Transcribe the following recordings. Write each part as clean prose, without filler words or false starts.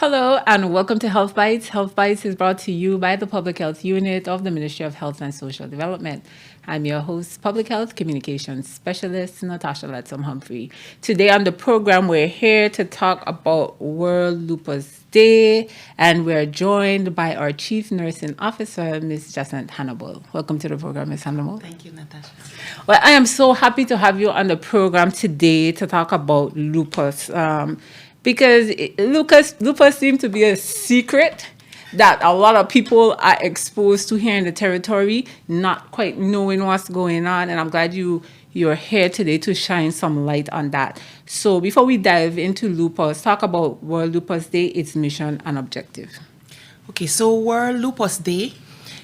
Hello and welcome to Health Bytes. Health Bytes is brought to you by the Public Health Unit of the Ministry of Health and Social Development. I'm your host, Public Health Communications Specialist Natasha Letsom Humphrey. Today on the program, we're here to talk about World Lupus Day, and we're joined by our Chief Nursing Officer, Ms. Jacinth Hannibal. Welcome to the program, Ms. Hannibal. Thank you, Natasha. Well, I am so happy to have you on the program today to talk about lupus. Because lupus seems to be a secret that a lot of people are exposed to here in the territory, not quite knowing what's going on. And I'm glad you're here today to shine some light on that. So before we dive into lupus, talk about World Lupus Day, its mission and objective. Okay, so World Lupus Day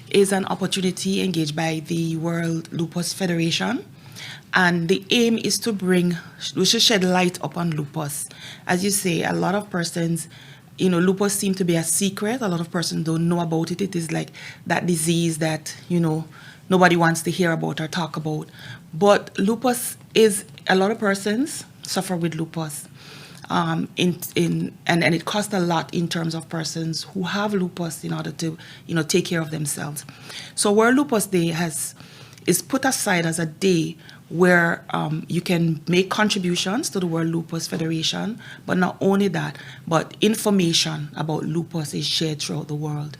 is an opportunity engaged by the World Lupus Federation. And the aim is to shed light upon lupus. As you say, a lot of persons, lupus seems to be a secret. A lot of persons don't know about it. It is like that disease that, nobody wants to hear about or talk about. But lupus is, a lot of persons suffer with lupus. And it costs a lot in terms of persons who have lupus in order to, take care of themselves. So World Lupus Day is put aside as a day where you can make contributions to the World Lupus Federation, but not only that, but information about lupus is shared throughout the world.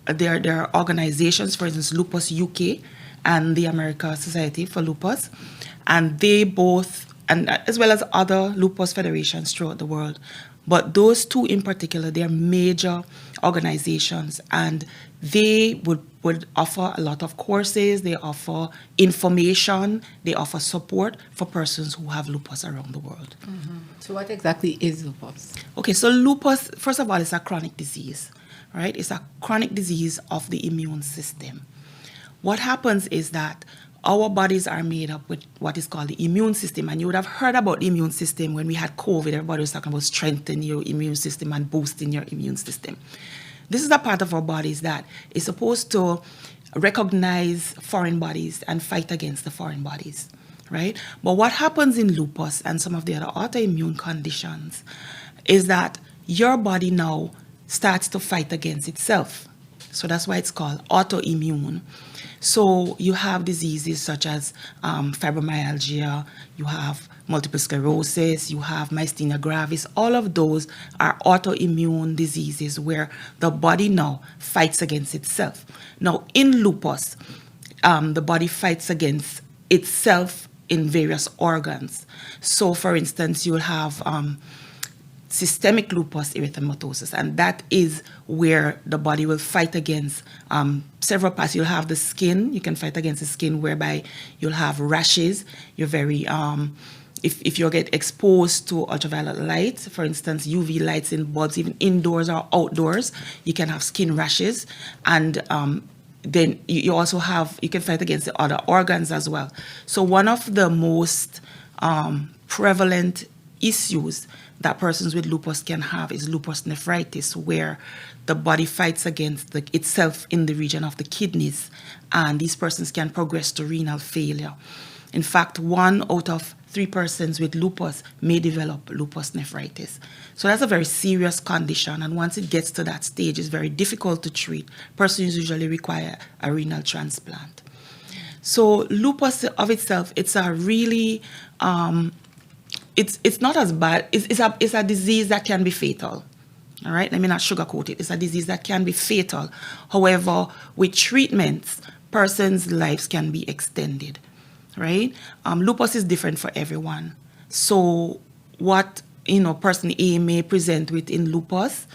There are organizations, for instance, Lupus UK and the American Society for Lupus, and they both, and as well as other lupus federations throughout the world. But those two in particular, they are major organizations, and they would offer a lot of courses, they offer information, they offer support for persons who have lupus around the world. Mm-hmm. So what exactly is lupus? Okay, so lupus, first of all, is a chronic disease, right? It's a chronic disease of the immune system. What happens is that our bodies are made up with what is called the immune system. And you would have heard about the immune system when we had COVID. Everybody was talking about strengthening your immune system and boosting your immune system. This is a part of our bodies that is supposed to recognize foreign bodies and fight against the foreign bodies, right? But what happens in lupus and some of the other autoimmune conditions is that your body now starts to fight against itself. So that's why it's called autoimmune. So you have diseases such as fibromyalgia, you have multiple sclerosis, you have myasthenia gravis. All of those are autoimmune diseases where the body now fights against itself. Now, in lupus, the body fights against itself in various organs. So, for instance, you'll have systemic lupus erythematosus, and that is where the body will fight against several parts. You'll have the skin. You can fight against the skin, whereby you'll have rashes. You're very if you get exposed to ultraviolet light, for instance, UV lights in bulbs, even indoors or outdoors, you can have skin rashes. And then you also you can fight against the other organs as well. So one of the most prevalent issues that persons with lupus can have is lupus nephritis, where the body fights against itself in the region of the kidneys, and these persons can progress to renal failure. In fact, 1 out of 3 persons with lupus may develop lupus nephritis. So that's a very serious condition, and once it gets to that stage, it's very difficult to treat. Persons usually require a renal transplant. So lupus of itself, it's a really it's not as bad. It's a disease that can be fatal. All right, let me not sugarcoat it. It's a disease that can be fatal. However, with treatments, persons' lives can be extended. Right? Lupus is different for everyone. So what person A may present with in lupus,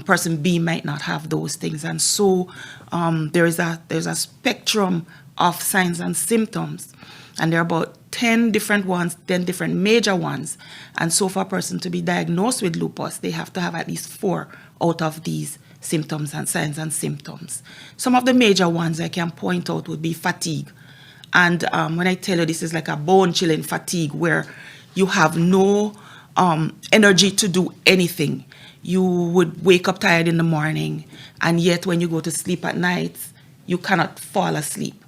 person B might not have those things, and so there's a spectrum of signs and symptoms. And there are about 10 different ones, 10 different major ones. And so for a person to be diagnosed with lupus, they have to have at least 4 out of these symptoms and signs and symptoms. Some of the major ones I can point out would be fatigue. And when I tell you, this is like a bone-chilling fatigue where you have no energy to do anything. You would wake up tired in the morning, and yet when you go to sleep at night, you cannot fall asleep.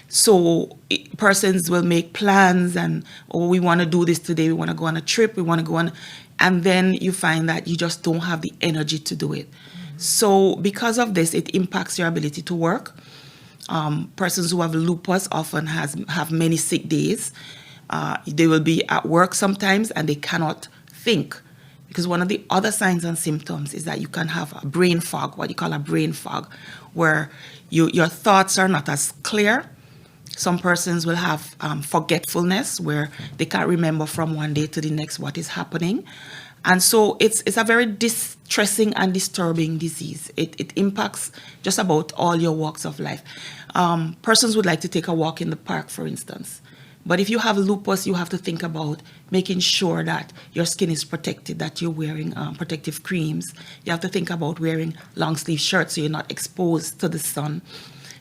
So persons will make plans and, we want to do this today. We want to go on a trip. We want to go on. and then you find that you just don't have the energy to do it. So because of this, it impacts your ability to work. Persons who have lupus often have many sick days. They will be at work sometimes and they cannot think. Because one of the other signs and symptoms is that you can have a brain fog, what you call a brain fog, where your thoughts are not as clear. Some persons will have forgetfulness, where they can't remember from one day to the next what is happening. And so it's a very distressing and disturbing disease. It impacts just about all your walks of life. Persons would like to take a walk in the park, for instance. But if you have lupus, you have to think about making sure that your skin is protected, that you're wearing protective creams. You have to think about wearing long sleeve shirts so you're not exposed to the sun,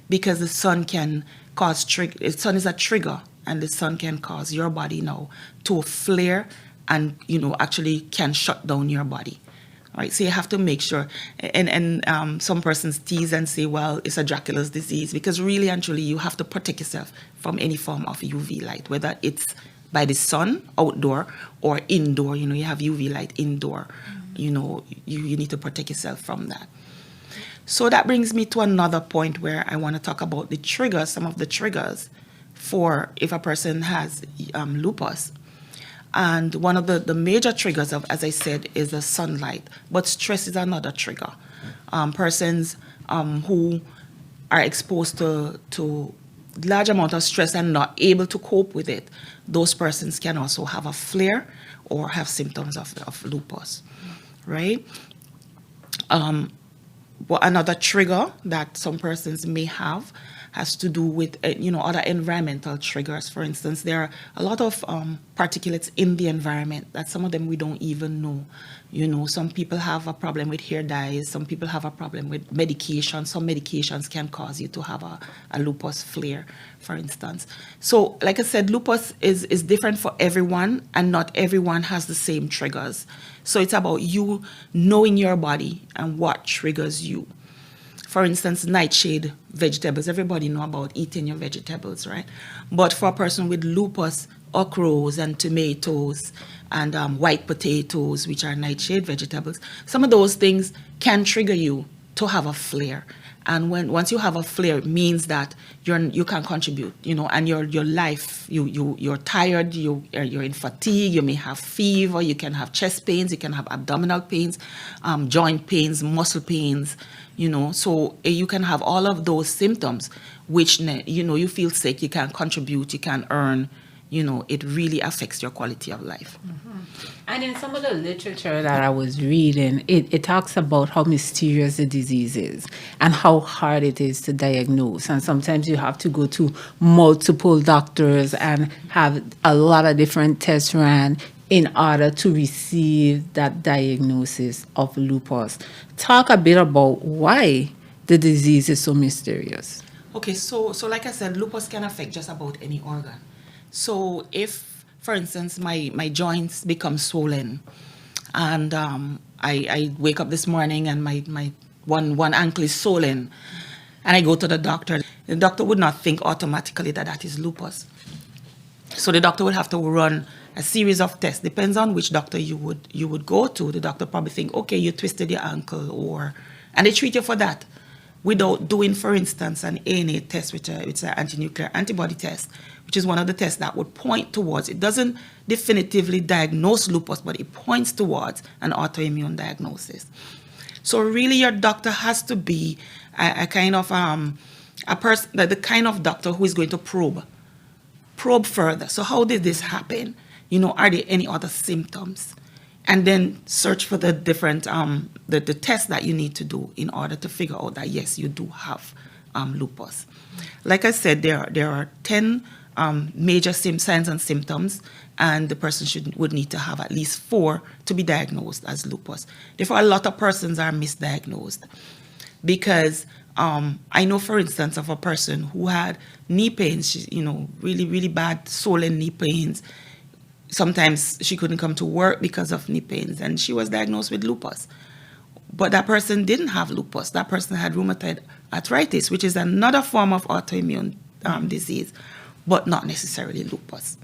because the sun can cause the sun is a trigger, and the sun can cause your body now to flare and actually can shut down your body. Right, so you have to make sure, and some persons tease and say, well, it's a Dracula's disease, because really and truly you have to protect yourself from any form of UV light, whether it's by the sun outdoor or indoor. You have UV light indoor. You need to protect yourself from that. So that brings me to another point where I want to talk about the triggers, some of the triggers for if a person has lupus. And one of the major triggers of, as I said, is the sunlight. But stress is another trigger. Persons who are exposed to large amount of stress and not able to cope with it, those persons can also have a flare or have symptoms of lupus, right? Another trigger that some persons may have has to do with other environmental triggers. For instance, there are a lot of particulates in the environment that some of them we don't even know. Some people have a problem with hair dyes. Some people have a problem with medication. Some medications can cause you to have a lupus flare, for instance. So, like I said, lupus is different for everyone, and not everyone has the same triggers. So it's about you knowing your body and what triggers you. For instance, nightshade vegetables. Everybody know about eating your vegetables, right? But for a person with lupus, okras and tomatoes and white potatoes, which are nightshade vegetables, some of those things can trigger you to have a flare. And once you have a flare, it means that you can contribute, and your life, you're tired, you're in fatigue, you may have fever, you can have chest pains, you can have abdominal pains, joint pains, muscle pains, so you can have all of those symptoms, which, you feel sick, you can't contribute, you can't earn, it really affects your quality of life. Mm-hmm. And in some of the literature that I was reading, it talks about how mysterious the disease is and how hard it is to diagnose. And sometimes you have to go to multiple doctors and have a lot of different tests ran in order to receive that diagnosis of lupus. Talk a bit about why the disease is so mysterious. Okay, so like I said, lupus can affect just about any organ. So if, for instance, my joints become swollen, and I wake up this morning and my one ankle is swollen, and I go to the doctor would not think automatically that is lupus. So the doctor would have to run a series of tests. Depends on which doctor you would go to. The doctor probably think, okay, you twisted your ankle, and they treat you for that, without doing, for instance, an ANA test, which is an anti-nuclear antibody test, which is one of the tests that would point towards, it doesn't definitively diagnose lupus, but it points towards an autoimmune diagnosis. So really your doctor has to be a kind of, a person, the kind of doctor who is going to probe further. So how did this happen? Are there any other symptoms? And then search for the different, the tests that you need to do in order to figure out that, yes, you do have lupus. Like I said, there are 10 major signs and symptoms, and the person would need to have at least 4 to be diagnosed as lupus. Therefore, a lot of persons are misdiagnosed because I know, for instance, of a person who had knee pains, really, really bad swollen knee pains. Sometimes she couldn't come to work because of knee pains, and she was diagnosed with lupus. But that person didn't have lupus. That person had rheumatoid arthritis, which is another form of autoimmune disease, but not necessarily lupus,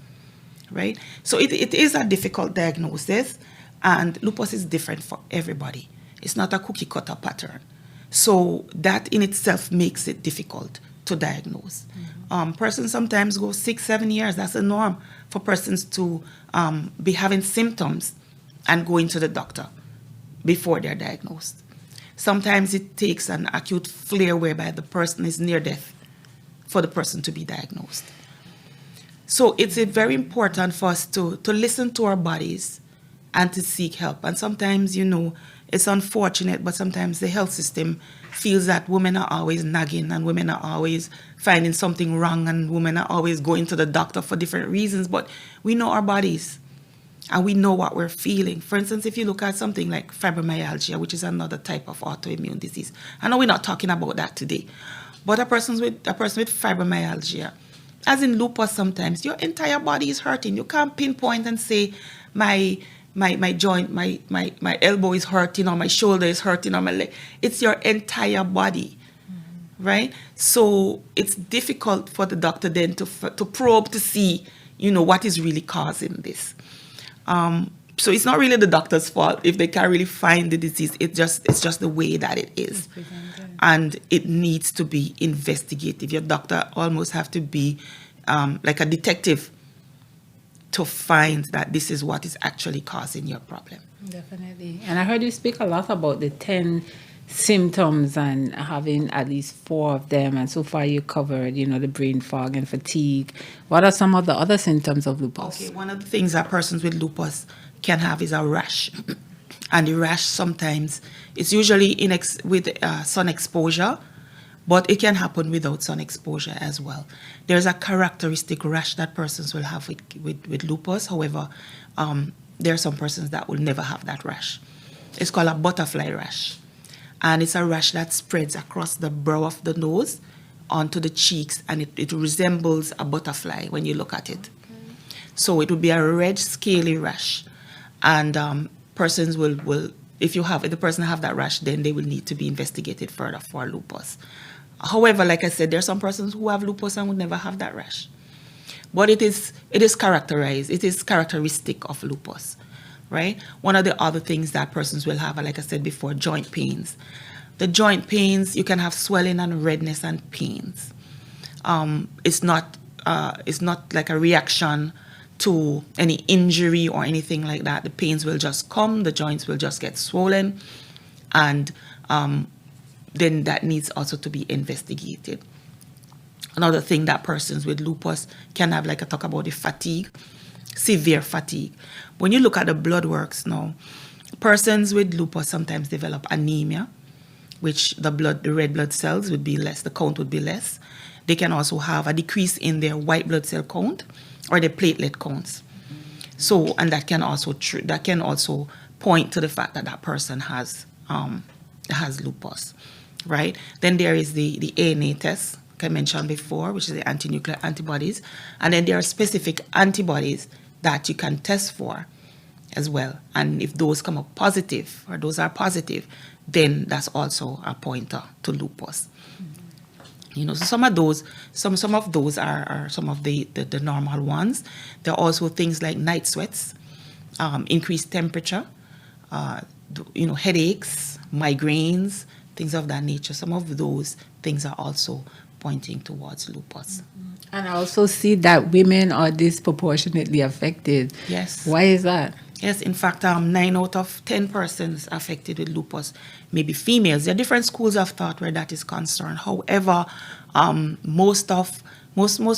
right? So it is a difficult diagnosis. And lupus is different for everybody. It's not a cookie cutter pattern. So that in itself makes it difficult to diagnose. Persons sometimes go 6-7 years. That's the norm for persons to be having symptoms and going to the doctor before they're diagnosed. Sometimes it takes an acute flare whereby the person is near death for the person to be diagnosed. So it's very important for us to listen to our bodies and to seek help. And sometimes, it's unfortunate, but sometimes the health system feels that women are always nagging and women are always finding something wrong and women are always going to the doctor for different reasons. But we know our bodies and we know what we're feeling. For instance, if you look at something like fibromyalgia, which is another type of autoimmune disease. I know we're not talking about that today, but a person with fibromyalgia, as in lupus, sometimes your entire body is hurting. You can't pinpoint and say my joint, my elbow is hurting or my shoulder is hurting or my leg. It's your entire body, right? So it's difficult for the doctor then to probe to see, what is really causing this. So it's not really the doctor's fault if they can't really find the disease. It's just the way that it is. And it needs to be investigative. Your doctor almost have to be like a detective to find that this is what is actually causing your problem. Definitely. And I heard you speak a lot about the 10 symptoms and having at least 4 of them. And so far you covered, the brain fog and fatigue. What are some of the other symptoms of lupus? Okay, one of the things that persons with lupus can have is a rash. And the rash sometimes, it's usually with sun exposure, but it can happen without sun exposure as well. There's a characteristic rash that persons will have with lupus. However, there are some persons that will never have that rash. It's called a butterfly rash. And it's a rash that spreads across the brow of the nose onto the cheeks, and it resembles a butterfly when you look at it. Okay. So it will be a red, scaly rash. And persons will, if the person have that rash, then they will need to be investigated further for lupus. However, like I said, there are some persons who have lupus and would never have that rash. But it is characterized, it is characteristic of lupus, right? One of the other things that persons will have, like I said before, joint pains. The joint pains, you can have swelling and redness and pains. It's not like a reaction to any injury or anything like that. The pains will just come, the joints will just get swollen, and then that needs also to be investigated. Another thing that persons with lupus can have, like I talk about the fatigue, severe fatigue. When you look at the blood works now, persons with lupus sometimes develop anemia, which the red blood cells would be less, the count would be less. They can also have a decrease in their white blood cell count or their platelet counts. So, and that can also point to the fact that that person has lupus, right? Then there is the ANA test, like I mentioned before, which is the anti-nuclear antibodies. And then there are specific antibodies that you can test for as well. And if those come up positive, or those are positive, then that's also a pointer to lupus. So some of those are some of the normal ones. There are also things like night sweats, increased temperature, headaches, migraines, things of that nature. Some of those things are also pointing towards lupus. And I also see that women are disproportionately affected. Yes. Why is that? Yes, in fact, 9 out of 10 persons affected with lupus may be females. There are different schools of thought where that is concerned. However, most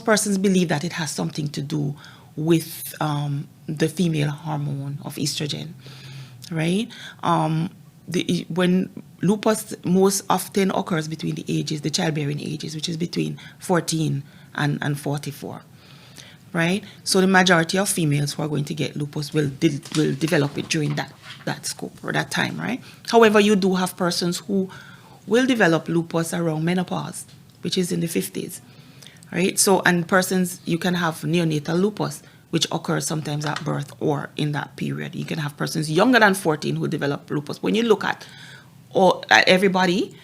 persons believe that it has something to do with the female hormone of estrogen, right? When lupus most often occurs between the childbearing ages, which is between 14 and 44. Right? So the majority of females who are going to get lupus will develop it during that scope or that time, right? However, you do have persons who will develop lupus around menopause, which is in the 50s, right? So, and persons, you can have neonatal lupus, which occurs sometimes at birth or in that period. You can have persons younger than 14 who develop lupus. When you look at everybody,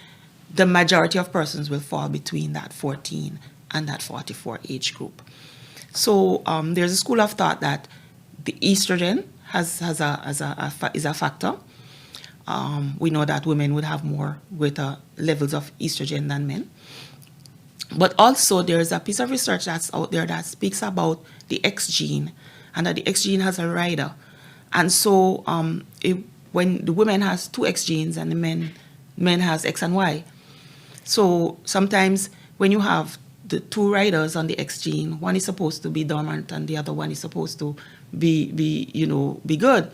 the majority of persons will fall between that 14 and that 44 age group. So there's a school of thought that the estrogen is a factor. We know that women would have greater levels of estrogen than men. But also there's a piece of research that's out there that speaks about the X gene, and that the X gene has a rider. And so when the woman has two X genes and the men has X and Y. So sometimes when you have the two riders on the X gene, one is supposed to be dormant and the other one is supposed to be good.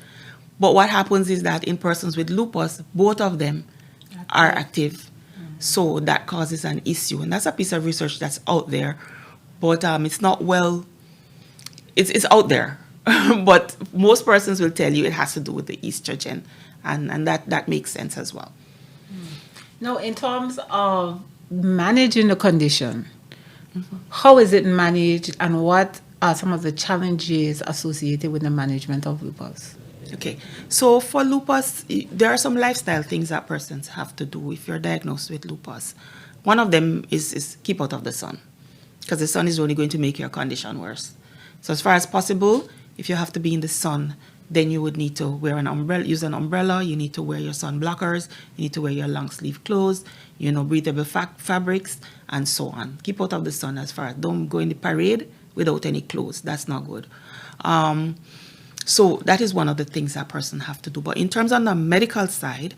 But what happens is that in persons with lupus, both of them are active. So that causes an issue. And that's a piece of research that's out there. But it's not it's out there. But most persons will tell you it has to do with the estrogen. And that makes sense as well. Now, in terms of managing the condition, how is it managed, and what are some of the challenges associated with the management of lupus? Okay, so for lupus, there are some lifestyle things that persons have to do if you're diagnosed with lupus. One of them is keep out of the sun, because the sun is only going to make your condition worse. So as far as possible, if you have to be in the sun, then you would need to wear an umbrella, use an umbrella, you need to wear your sun blockers, you need to wear your long sleeve clothes, breathable fabrics, and so on. Keep out of the sun as far as, don't go in the parade without any clothes. That's not good. So that is one of the things that person have to do. But in terms on the medical side,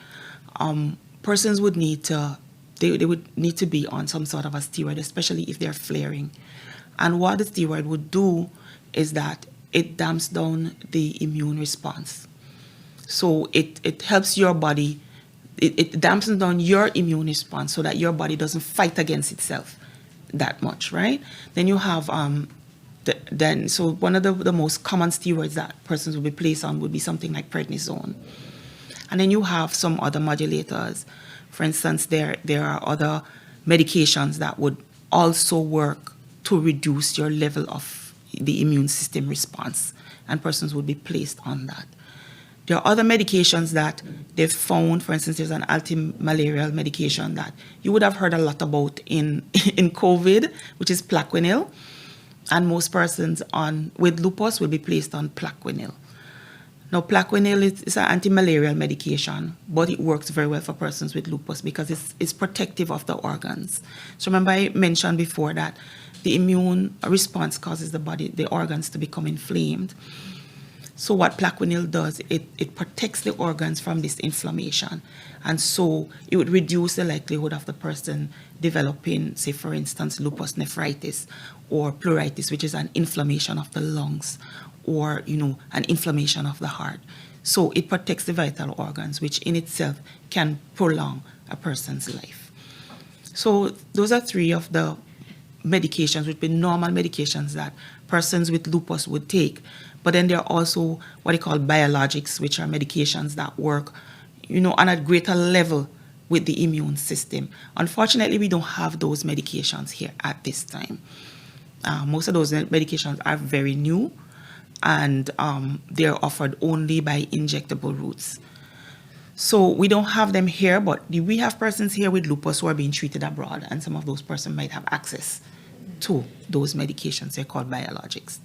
persons would need to, they would need to be on some sort of a steroid, especially if they're flaring. And what the steroid would do is that it damps down the immune response. So it helps your body, it dampens down your immune response so that your body doesn't fight against itself that much, right? Then you have so one of the most common steroids that persons will be placed on would be something like prednisone. And then you have some other modulators. For instance, there are other medications that would also work to reduce your level of the immune system response, and persons would be placed on that. There are other medications that they've found. For instance, there's an anti-malarial medication that you would have heard a lot about in COVID, which is Plaquenil. And most persons with lupus will be placed on Plaquenil. Now, Plaquenil is an anti-malarial medication, but it works very well for persons with lupus because it's protective of the organs. So remember I mentioned before that the immune response causes the organs to become inflamed. So what Plaquenil does, it protects the organs from this inflammation. And so it would reduce the likelihood of the person developing, say, for instance, lupus nephritis or pleuritis, which is an inflammation of the lungs, or, an inflammation of the heart. So it protects the vital organs, which in itself can prolong a person's life. So those are three of the medications, which would be normal medications that persons with lupus would take. But then there are also what they call biologics, which are medications that work, on a greater level with the immune system. Unfortunately, we don't have those medications here at this time. Most of those medications are very new, and they're offered only by injectable routes. So we don't have them here, but we have persons here with lupus who are being treated abroad, and some of those persons might have access to those medications. They're called biologics.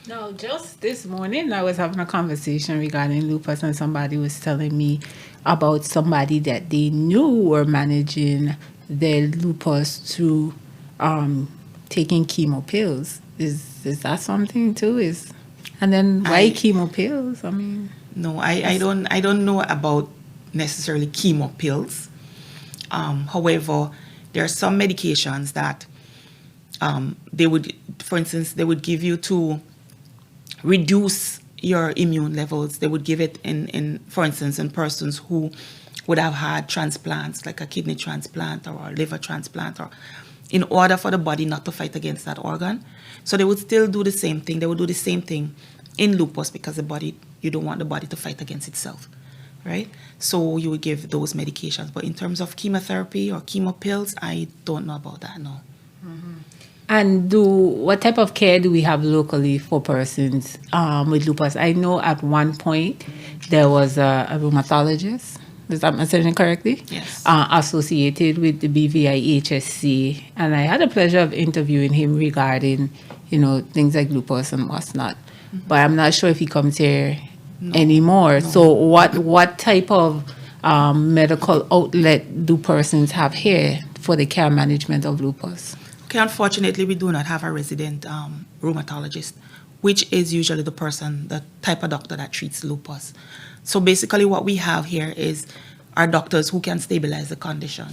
Now, just this morning, I was having a conversation regarding lupus, and somebody was telling me about somebody that they knew were managing their lupus through taking chemo pills. Is that something too? And then why chemo pills? I mean, no, I don't know about necessarily chemo pills. However, there are some medications that they would, for instance, they would give you to reduce your immune levels. They would give it for instance, in persons who would have had transplants, like a kidney transplant or a liver transplant, or in order for the body not to fight against that organ. So they would still do the same thing. They would do the same thing in lupus because you don't want the body to fight against itself, right? So you would give those medications. But in terms of chemotherapy or chemo pills, I don't know about that, no. Mm-hmm. And what type of care do we have locally for persons with lupus? I know at one point there was a rheumatologist, is that mentioned correctly? Yes. Associated with the BVI-HSC. And I had the pleasure of interviewing him regarding, things like lupus and whatnot. Mm-hmm. But I'm not sure if he comes here anymore. So what type of medical outlet do persons have here for the care management of lupus? Okay, unfortunately, we do not have a resident rheumatologist, which is usually the type of doctor that treats lupus. So basically what we have here is our doctors who can stabilize the condition.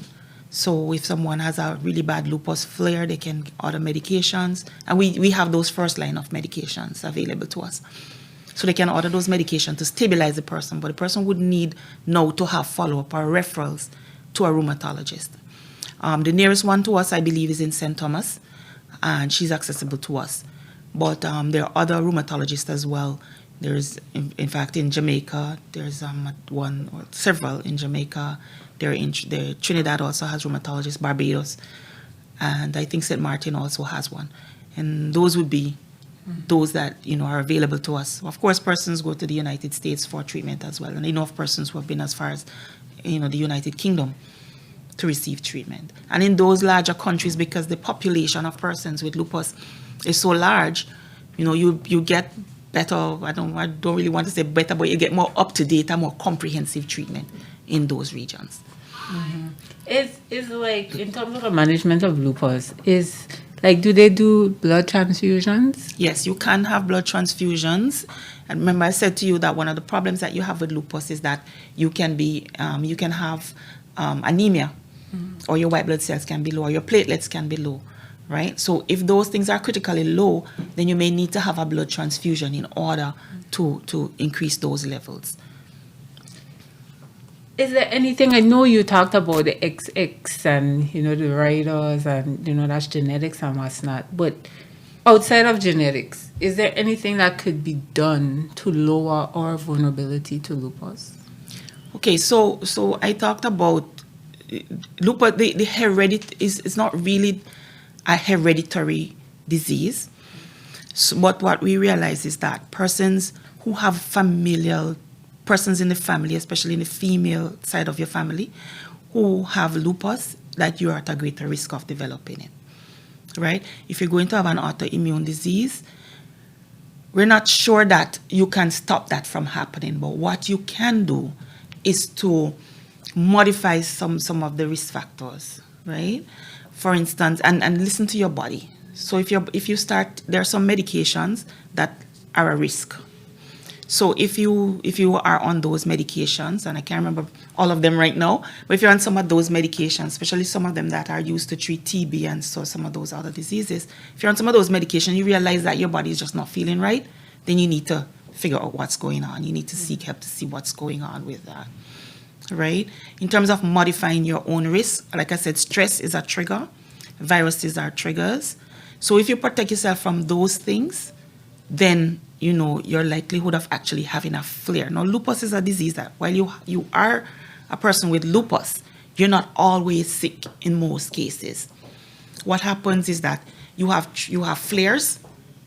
So if someone has a really bad lupus flare, they can order medications, and we have those first line of medications available to us. So they can order those medications to stabilize the person, but the person would need now to have follow-up or referrals to a rheumatologist. The nearest one to us, I believe, is in St. Thomas, and she's accessible to us. But there are other rheumatologists as well. There's, in fact, in Jamaica, there's one or several in Jamaica. Trinidad also has rheumatologists, Barbados, and I think St. Martin also has one. And those would be those that are available to us. Of course, persons go to the United States for treatment as well, and I know of persons who have been as far as the United Kingdom to receive treatment. And in those larger countries, because the population of persons with lupus is so large, you get better. I don't really want to say better, but you get more up to date and more comprehensive treatment in those regions. Mm-hmm. Is like, in terms of the management of lupus, do they do blood transfusions? Yes, you can have blood transfusions. And remember, I said to you that one of the problems that you have with lupus is that you can have anemia, or your white blood cells can be low, or your platelets can be low, right? So if those things are critically low, then you may need to have a blood transfusion in order to increase those levels. Is there anything, I know you talked about the XX and, the riders and, that's genetics and what's not, but outside of genetics, is there anything that could be done to lower our vulnerability to lupus? Okay, so I talked about lupus. The heredity is not really a hereditary disease. So, but what we realize is that persons who have persons in the family, especially in the female side of your family, who have lupus, that you're at a greater risk of developing it, right? If you're going to have an autoimmune disease, we're not sure that you can stop that from happening, but what you can do is to modify some of the risk factors, right? For instance, and listen to your body. So if you start, there are some medications that are a risk. So if you are on those medications, and I can't remember all of them right now, but if you're on some of those medications, especially some of them that are used to treat TB and so some of those other diseases, if you're on some of those medications, you realize that your body is just not feeling right, then you need to figure out what's going on. You need to seek help to see what's going on with that, right? In terms of modifying your own risk, like I said, stress is a trigger. Viruses are triggers. So if you protect yourself from those things, then your likelihood of actually having a flare. Now, lupus is a disease that while you are a person with lupus, you're not always sick in most cases. What happens is that you have flares,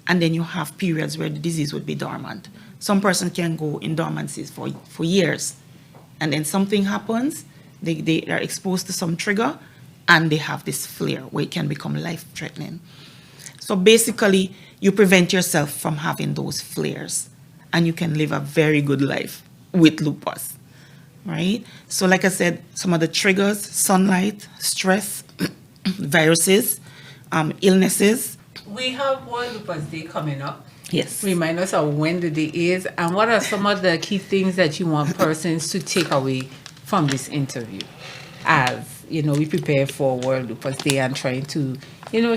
and then you have periods where the disease would be dormant. Some person can go in dormancies for years, and then something happens, they are exposed to some trigger, and they have this flare where it can become life-threatening. So basically, you prevent yourself from having those flares, and you can live a very good life with lupus, right? So like I said, some of the triggers: sunlight, stress, viruses, illnesses. We have World Lupus Day coming up. Yes. Remind us of when the day is, and what are some of the key things that you want persons to take away from this interview as we prepare for World Lupus Day and trying to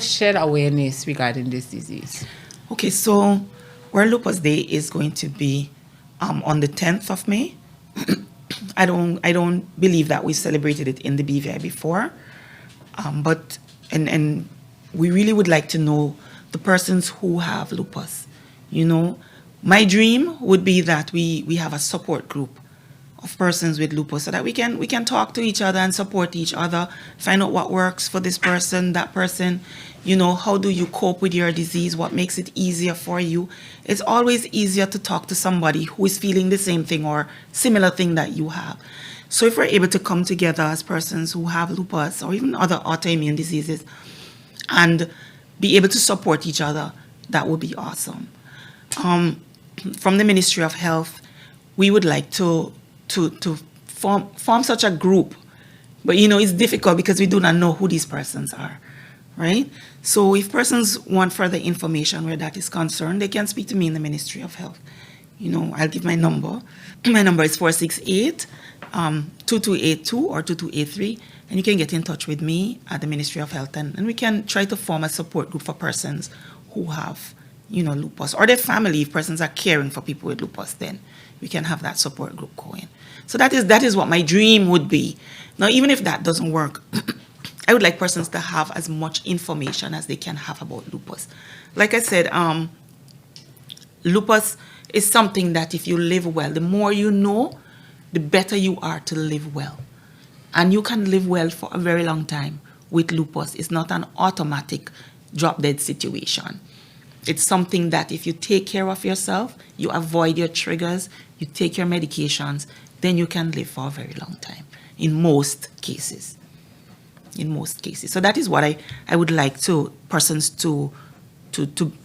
shed awareness regarding this disease? Okay, so World Lupus Day is going to be on the 10th of May. I don't believe that we celebrated it in the BVI before, but we really would like to know the persons who have lupus. My dream would be that we have a support group of persons with lupus, so that we can talk to each other and support each other, find out what works for this person, that person. How do you cope with your disease? What makes it easier for you? It's always easier to talk to somebody who is feeling the same thing or similar thing that you have. So if we're able to come together as persons who have lupus or even other autoimmune diseases and be able to support each other, that would be awesome. From the Ministry of Health, we would like to form such a group. But it's difficult because we do not know who these persons are, right? So if persons want further information where that is concerned, they can speak to me in the Ministry of Health. I'll give my number. My number is 468 2282 or 2283, and you can get in touch with me at the Ministry of Health, and we can try to form a support group for persons who have, lupus, or their family. If persons are caring for people with lupus, then we can have that support group going. So that is what my dream would be. Now, even if that doesn't work, I would like persons to have as much information as they can have about lupus. Like I said, lupus is something that if you live well, the more you know, the better you are to live well. And you can live well for a very long time with lupus. It's not an automatic drop-dead situation. It's something that if you take care of yourself, you avoid your triggers, you take your medications, then you can live for a very long time, in most cases. So that is what I would like persons to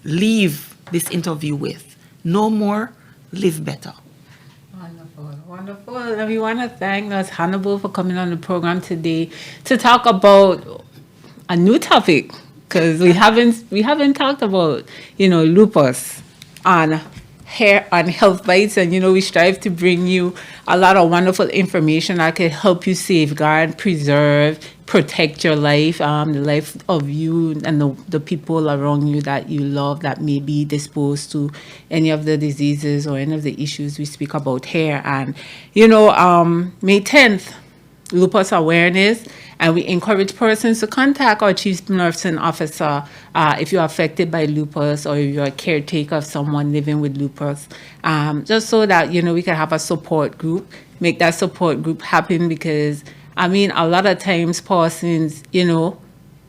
leave this interview with. No more, live better. Wonderful. And we want to thank Nurse Hannibal for coming on the program today to talk about a new topic, because we haven't talked about, lupus on Health Bytes, and we strive to bring you a lot of wonderful information that can help you safeguard, preserve, protect your life, the life of you and the people around you that you love that may be disposed to any of the diseases or any of the issues we speak about here. And May 10th, Lupus Awareness, and we encourage persons to contact our Chief Nursing Officer if you're affected by lupus or if you're a caretaker of someone living with lupus, just so that, we can have a support group, make that support group happen, because, a lot of times persons,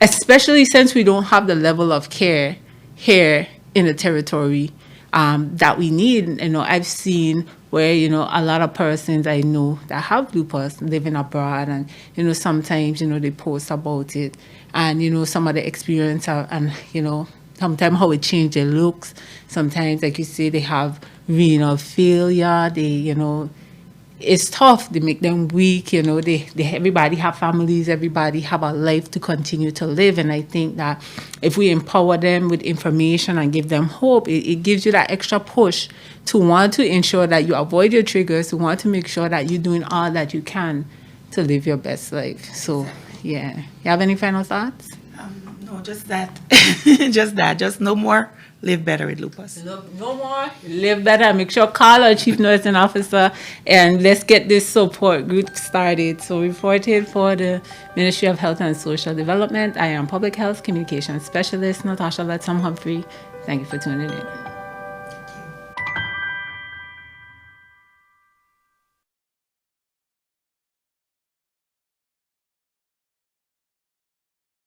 especially since we don't have the level of care here in the territory that we need. I've seen where, a lot of persons I know that have lupus living abroad, and, sometimes, they post about it, and, some of the experience and, sometimes how it changed their looks. Sometimes, like you say, they have renal failure. They, it's tough. They make them weak. Everybody have families. Everybody have a life to continue to live. And I think that if we empower them with information and give them hope, it gives you that extra push to want to ensure that you avoid your triggers, to want to make sure that you're doing all that you can to live your best life. So, yeah. You have any final thoughts? No, just that. Just no more. Live better with lupus. No more. Live better. Make sure call our Chief Nursing Officer and let's get this support group started. So, reported for the Ministry of Health and Social Development, I am Public Health Communications Specialist Natasha Letsom Humphrey. Thank you for tuning in.